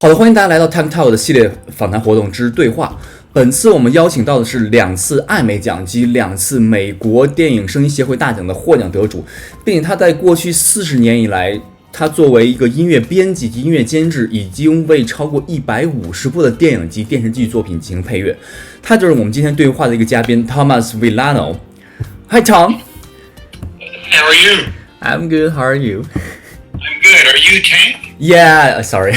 好的，欢迎大家来到 Tech Talk 的系列访谈活动之对话。本次我们邀请到的是2次艾美奖及2次美国电影声音协会大奖的获奖得主，并且他在过去40年以来，他作为一个音乐编辑及音乐监制，已经为超过150部的电影及电视剧作品进行配乐。他就是我们今天对话的一个嘉宾 Tom Villano。Hi Tom. How are you? I'm good. How are you? I'm good. Are you Tank? Yeah. Sorry.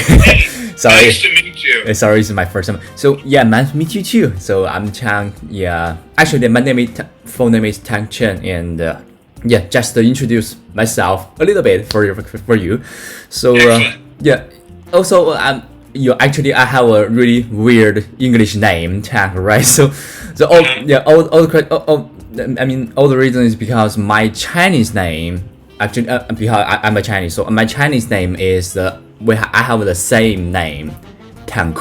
Sorry. Nice to meet you. Sorry, it's my first time. So yeah, nice to meet you too. So I'm Chang. Yeah, actually my full name is Tang Chen, and yeah, just to introduce myself a little bit for you. So yeah, also I have a really weird English name, Tang, right? So all the reason is because my Chinese name actually because I'm a Chinese, so my Chinese name is I have the same name, Tank.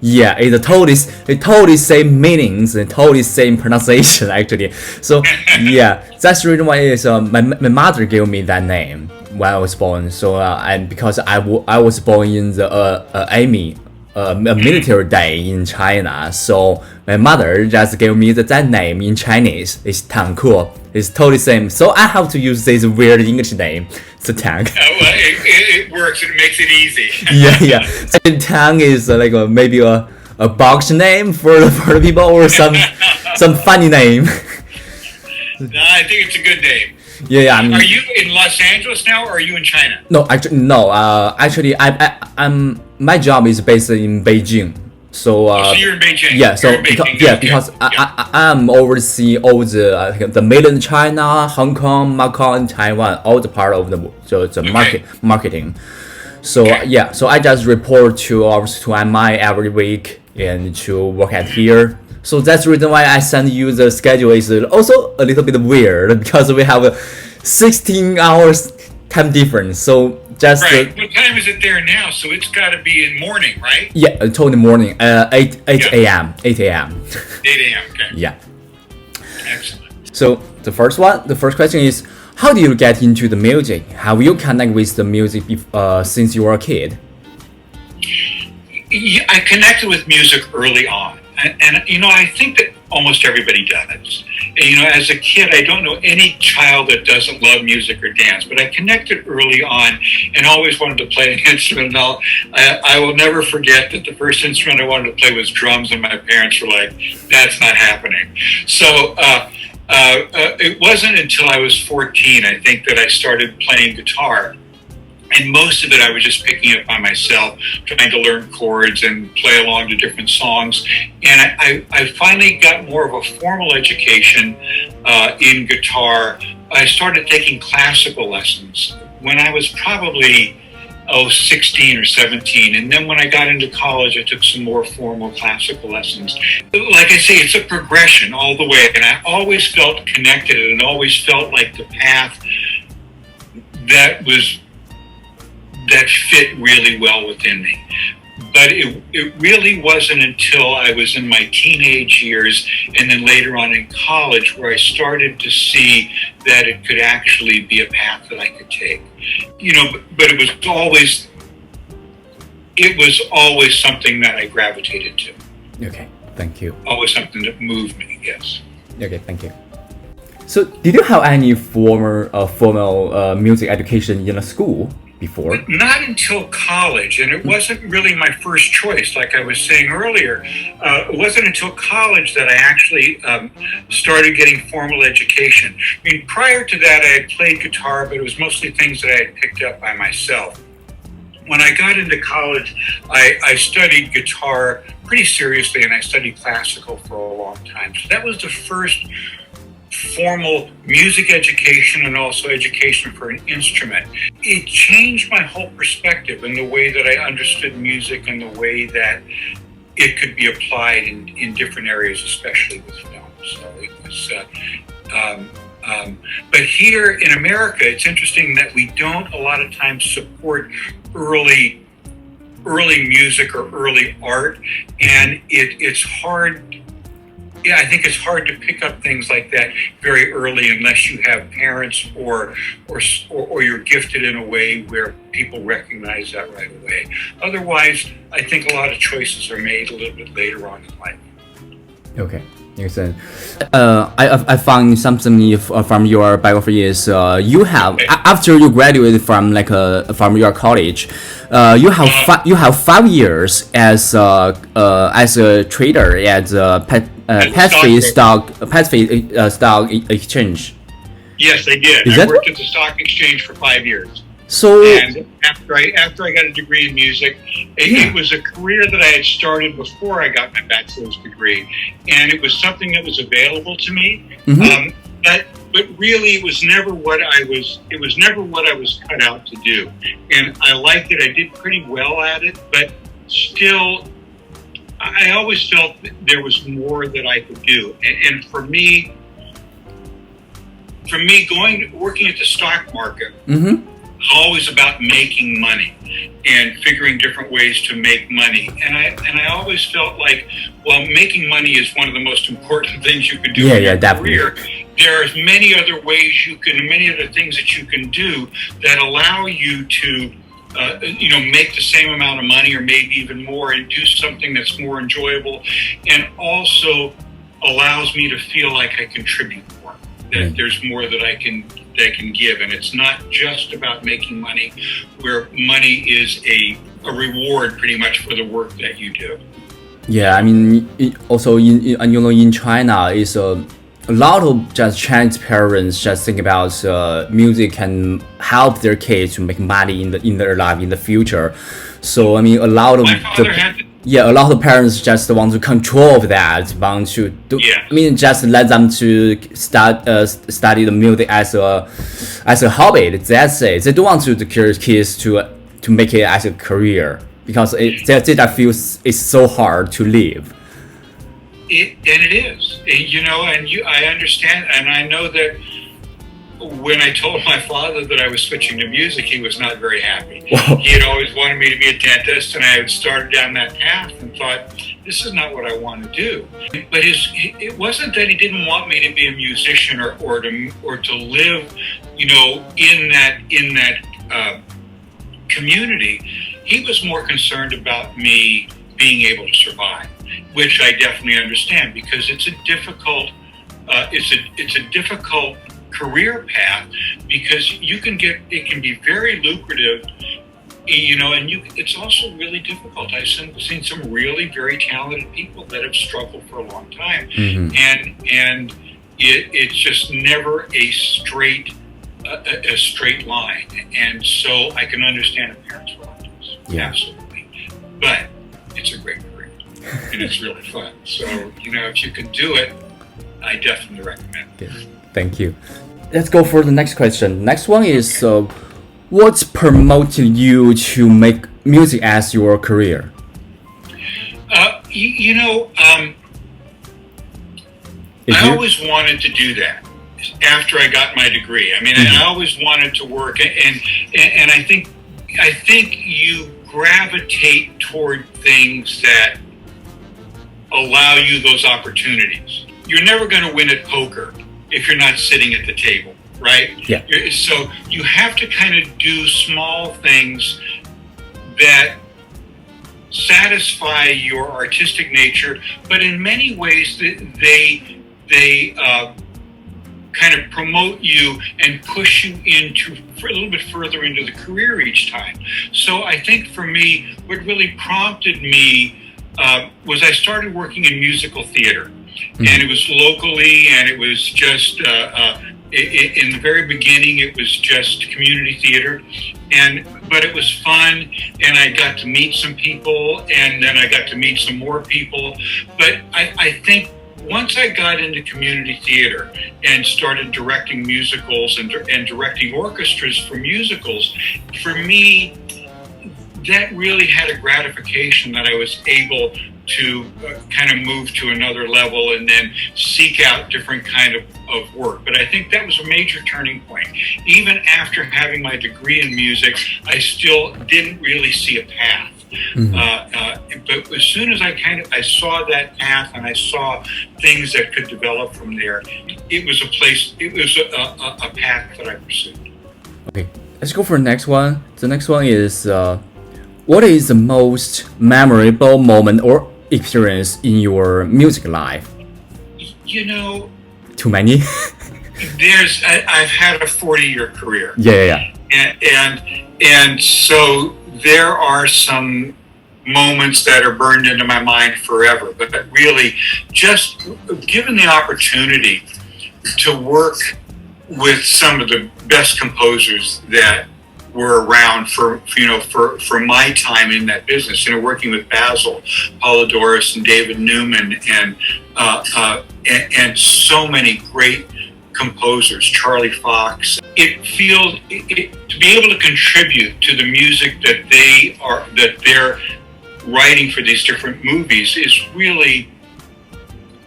Yeah, it's totally same meanings and totally same pronunciation actually. So yeah, that's the reason why my mother gave me that name when I was born. So and because I was born in the Army, a military day in China, so my mother just gave me that name in Chinese. It's Tank. It's totally same. So I have to use this weird English name. It's Tank. Well, it works. It makes it easy. Yeah. So Tank is maybe a box name for the people or some funny name. No, I think it's a good name. Yeah. Are you in Los Angeles now, or are you in China? No. Actually, my job is based in Beijing. So you're in Beijing. Yeah. Because I'm overseeing all the mainland China, Hong Kong, Macau, and Taiwan, all the part of the marketing. So yeah. So I just report to MI every week and to work at here. So that's the reason why I send you the schedule is also a little bit weird because we have 16 hours time difference. So just right. What time is it there now? So it's got to be in morning, right? Yeah, totally morning. 8 a.m. 8 a.m. 8 a.m. Okay. Yeah. Excellent. So the first question is, how do you get into the music? How you connect with the music since you were a kid? I connected with music early on. And I think that almost everybody does. And, as a kid, I don't know any child that doesn't love music or dance, but I connected early on and always wanted to play an instrument. I will never forget that the first instrument I wanted to play was drums, and my parents were like, that's not happening. So it wasn't until I was 14, I think, that I started playing guitar. And most of it I was just picking up by myself, trying to learn chords and play along to different songs. And I finally got more of a formal education in guitar. I started taking classical lessons when I was probably 16 or 17. And then when I got into college, I took some more formal classical lessons. Like I say, it's a progression all the way. And I always felt connected and always felt like the path that fit really well within me. But it really wasn't until I was in my teenage years and then later on in college where I started to see that it could actually be a path that I could take. But it was always something that I gravitated to. Okay, thank you. Always something that moved me, yes. Okay, thank you. So did you have any formal music education in a school before? Not until college, and it wasn't really my first choice, like I was saying earlier. It wasn't until college that I actually started getting formal education. I mean, prior to that, I had played guitar, but it was mostly things that I had picked up by myself. When I got into college, I studied guitar pretty seriously, and I studied classical for a long time. So that was the first formal music education and also education for an instrument. It changed my whole perspective in the way that I understood music and the way that it could be applied in different areas, especially with film. So it was, but here in America, it's interesting that we don't a lot of times support early music or early art, and it's hard yeah, I think it's hard to pick up things like that very early unless you have parents or you're gifted in a way where people recognize that right away. Otherwise, I think a lot of choices are made a little bit later on in life. Okay. Makes sense. I found something from your biography is you have after you graduated from from your college, you have 5 years as a trader at Pacific stock exchange. Yes, I did. I worked at the stock exchange for 5 years. So, and after I got a degree in music, it was a career that I had started before I got my bachelor's degree, and it was something that was available to me. Mm-hmm. But really, it was never what I was cut out to do. And I liked it. I did pretty well at it, but still, I always felt that there was more that I could do. And for me, working at the stock market. Mm-hmm. Always about making money and figuring different ways to make money, and I always felt like, well, making money is one of the most important things you can do in your career. There's many other things that you can do that allow you to make the same amount of money or maybe even more and do something that's more enjoyable and also allows me to feel like I contribute more, that there's more that I can give, and it's not just about making money, where money is a reward pretty much for the work that you do. Yeah, I mean, also in China, is a lot of just Chinese parents just think about music can help their kids to make money in their life in the future. So I mean, a lot of parents just want to control that, want to do. Yeah. I mean, just let them to study the music as a hobby. That's it. They don't want to encourage kids to make it as a career because they feel it's so hard to live. It is, I understand, and I know that. When I told my father that I was switching to music, he was not very happy. Wow. He had always wanted me to be a dentist, and I had started down that path and thought, this is not what I want to do. But it wasn't that he didn't want me to be a musician or to live, in that community. He was more concerned about me being able to survive, which I definitely understand because it's a difficult career path because it can be very lucrative, and it's also really difficult. I've seen some really very talented people that have struggled for a long time, and it's just never a straight line, and so I can understand a parent's reluctance. Yeah. Absolutely, but it's a great career and it's really fun. So if you can do it, I definitely recommend it. Okay. Thank you. Let's go for the next question. Next one is, what's promoted you to make music as your career? I always wanted to do that after I got my degree. I mean, I always wanted to work, and I think you gravitate toward things that allow you those opportunities. You're never going to win at poker if you're not sitting at the table, right? Yeah. So you have to kind of do small things that satisfy your artistic nature, but in many ways they kind of promote you and push you a little bit further into the career each time. So I think for me, what really prompted me was I started working in musical theater. And it was locally, and it was just, in the very beginning, it was just community theater. But it was fun, and I got to meet some people, and then I got to meet some more people. But I think once I got into community theater and started directing musicals and directing orchestras for musicals, for me, that really had a gratification that I was able to kind of move to another level and then seek out different kind of work. But I think that was a major turning point. Even after having my degree in music, I still didn't really see a path. But as soon as I saw that path and I saw things that could develop from there, it was a path that I pursued. Okay, let's go for the next one. The next one is, what is the most memorable moment or experience in your music life? Too many? I've had a 40-year career. Yeah. And so there are some moments that are burned into my mind forever. But really, just given the opportunity to work with some of the best composers that were around for my time in that business, working with Basil Polidorus and David Newman and so many great composers, Charlie Fox. To be able to contribute to the music that they're writing for these different movies is really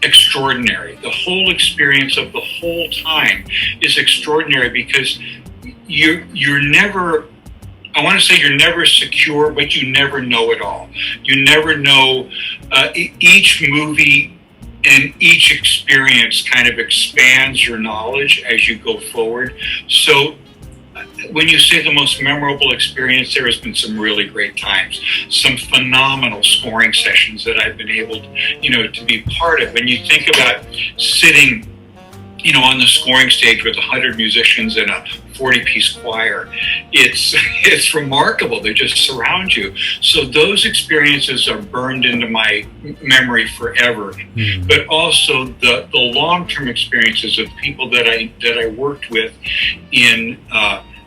extraordinary. The whole experience of the whole time is extraordinary because you're never, I want to say you're never secure, but you never know it all. You never know. Each movie and each experience kind of expands your knowledge as you go forward. So when you say the most memorable experience, there has been some really great times, some phenomenal scoring sessions that I've been able to be part of. When you think about sitting on the scoring stage with 100 musicians and a 40-piece choir, it's remarkable. They just surround you. So those experiences are burned into my memory forever. Mm. But also the long-term experiences of people that I worked with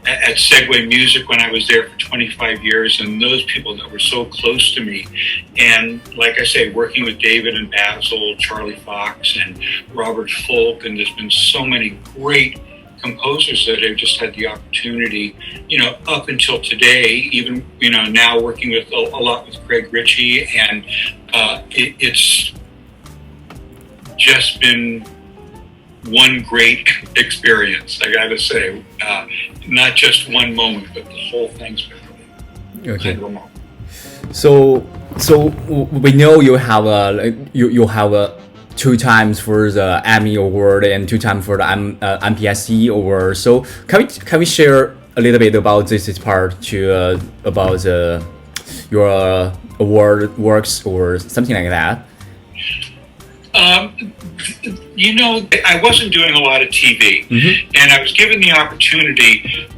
at Segway Music when I was there for 25 years, and those people that were so close to me. And like I say, working with David and Basil, Charlie Fox and Robert Folk, and there's been so many great composers that I've just had the opportunity, up until today, even, now working with a lot with Craig Ritchie, and it's just been one great experience, I gotta say. Not just one moment, but the whole thing's been really okay. remarkable. So we know you have you have 2 times for the Emmy Award and 2 times for the MPSE Award. So can we share a little bit about this part about your award works or something like that? I wasn't doing a lot of TV, mm-hmm. and I was given the opportunity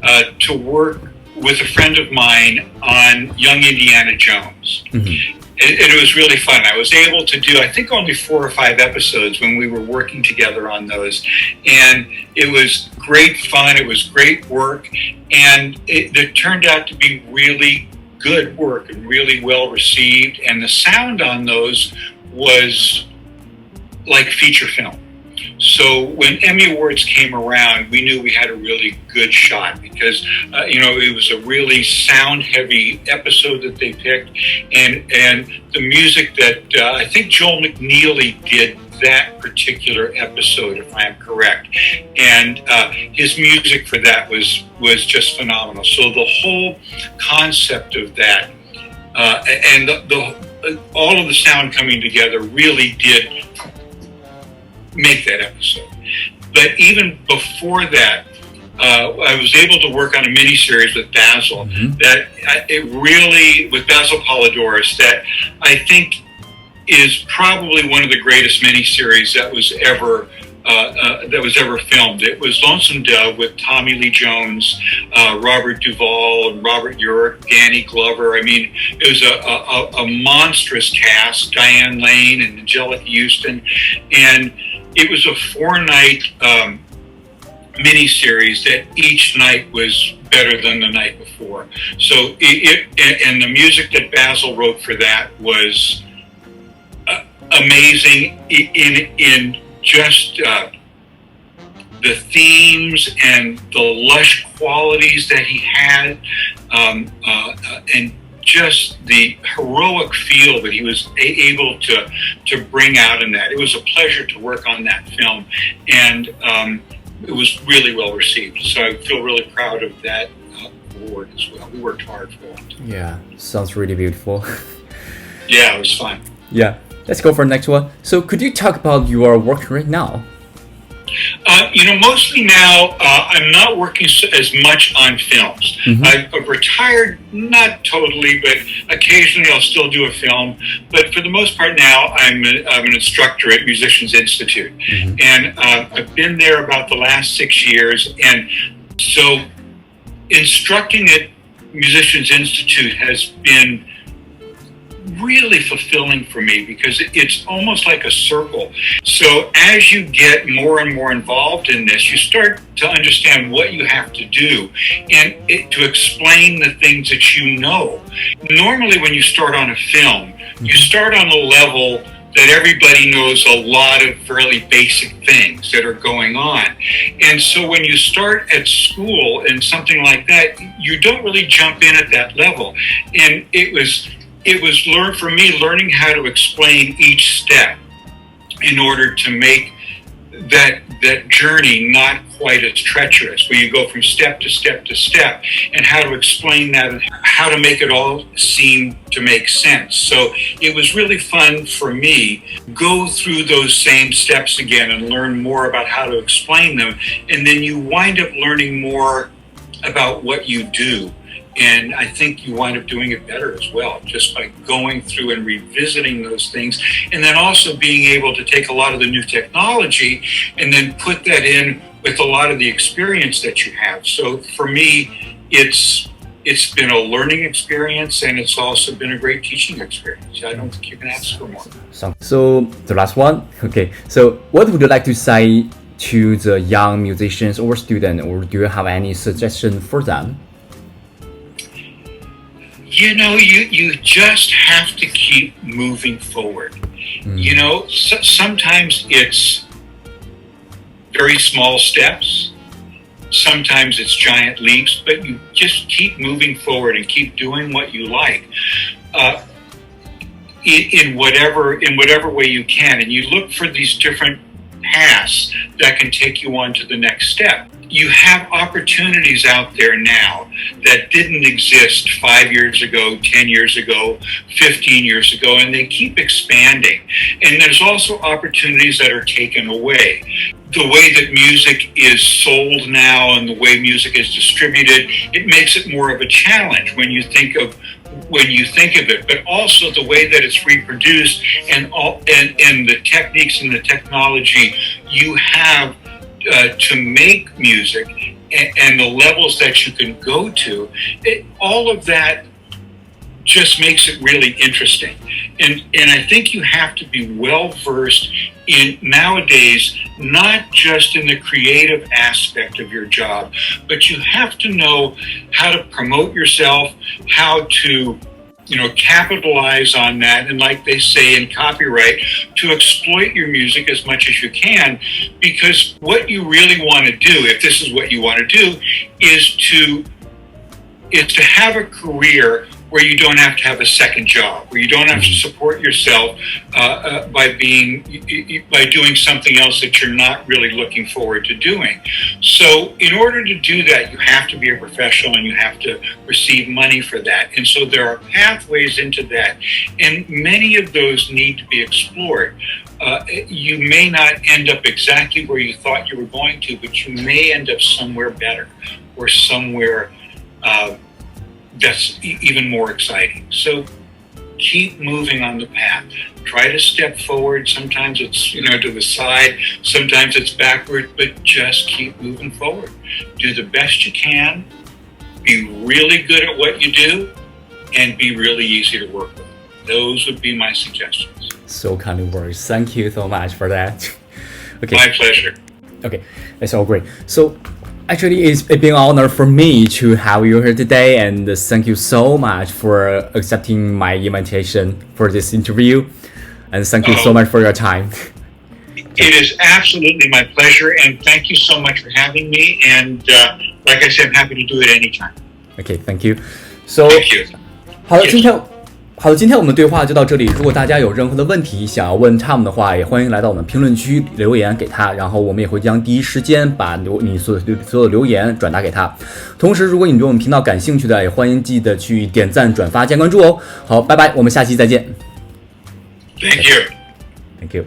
to work with a friend of mine on Young Indiana Jones. Mm-hmm. It was really fun. I was able to do, I think, only 4 or 5 episodes when we were working together on those. And it was great fun. It was great work. And it turned out to be really good work and really well received. And the sound on those was like feature film. So when Emmy Awards came around, we knew we had a really good shot because, it was a really sound-heavy episode that they picked. And the music that I think Joel McNeely did that particular episode, if I'm correct. And his music for that was just phenomenal. So the whole concept of that and all of the sound coming together really did make that episode. But even before that, I was able to work on a miniseries with Basil, mm-hmm. With Basil Polidorus, that I think is probably one of the greatest miniseries that was ever filmed. It was Lonesome Dove with Tommy Lee Jones, Robert Duvall, and Robert Urich, Danny Glover. I mean, it was a monstrous cast, Diane Lane and Angelica Houston, and it was a 4-night miniseries that each night was better than the night before. So and the music that Basil wrote for that was amazing in just the themes and the lush qualities that he had, and just the heroic feel that he was able to bring out in that. It was a pleasure to work on that film, and it was really well received. So I feel really proud of that award as well. We worked hard for it. Yeah, sounds really beautiful. Yeah, it was fun. Yeah, let's go for the next one. So could you talk about your work right now? Mostly now I'm not working as much on films. I've retired, not totally, but occasionally I'll still do a film. But for the most part now, I'm an instructor at Musicians Institute. And I've been there about the last 6 years. And so instructing at Musicians Institute has been really fulfilling for me because it's almost like a circle. So as you get more and more involved in this, you start to understand what you have to do and to explain the things that you know. Normally when you start on a film, you start on a level that everybody knows a lot of fairly basic things that are going on. And so when you start at school and something like that, you don't really jump in at that level. And it was for me learning how to explain each step in order to make that journey not quite as treacherous, where you go from step to step to step, and how to explain that and how to make it all seem to make sense. So it was really fun for me go through those same steps again and learn more about how to explain them, and then you wind up learning more about what you do. And I think you wind up doing it better as well, just by going through and revisiting those things. And then also being able to take a lot of the new technology and then put that in with a lot of the experience that you have. So for me, it's been a learning experience, and it's also been a great teaching experience. I don't think you can ask for more. So the last one, okay. So what would you like to say to the young musicians or students, or do you have any suggestion for them? You just have to keep moving forward. Sometimes it's very small steps. Sometimes it's giant leaps, but you just keep moving forward and keep doing what you like in whatever way you can. And you look for these different paths that can take you on to the next step. You have opportunities out there now that didn't exist 5 years ago, 10 years ago, 15 years ago, and they keep expanding. And there's also opportunities that are taken away. The way that music is sold now and the way music is distributed, it makes it more of a challenge when you think of it, but also the way that it's reproduced and the techniques and the technology you have to make music and the levels that you can go to, all of that just makes it really interesting. And I think you have to be well versed in nowadays, not just in the creative aspect of your job, but you have to know how to promote yourself, how to capitalize on that, and like they say in copyright, to exploit your music as much as you can, because what you really want to do, if this is what you want to do, is to have a career where you don't have to have a second job, where you don't have to support yourself by doing something else that you're not really looking forward to doing. So in order to do that, you have to be a professional and you have to receive money for that. And so there are pathways into that, and many of those need to be explored. You may not end up exactly where you thought you were going to, but you may end up somewhere better or somewhere that's even more exciting. So keep moving on the path. Try to step forward. Sometimes it's to the side, sometimes it's backward, but just keep moving forward. Do the best you can. Be really good at what you do, and be really easy to work with. Those would be my suggestions. So kind of words. Thank you so much for that. Okay. My pleasure. Okay, that's all great. So actually, it's been an honor for me to have you here today, and thank you so much for accepting my invitation for this interview, and thank you so much for your time. It is absolutely my pleasure, and thank you so much for having me, and like I said, I'm happy to do it anytime. Okay, thank you. So, Thank you. 好的，今天我们的对话就到这里。如果大家有任何的问题想要问 Tom 的话，也欢迎来到我们评论区留言给他，然后我们也会将第一时间把你所有的留言转达给他。同时，如果你对我们频道感兴趣的，也欢迎记得去点赞、转发、加关注哦。好，拜拜，我们下期再见。Thank you. Thank you.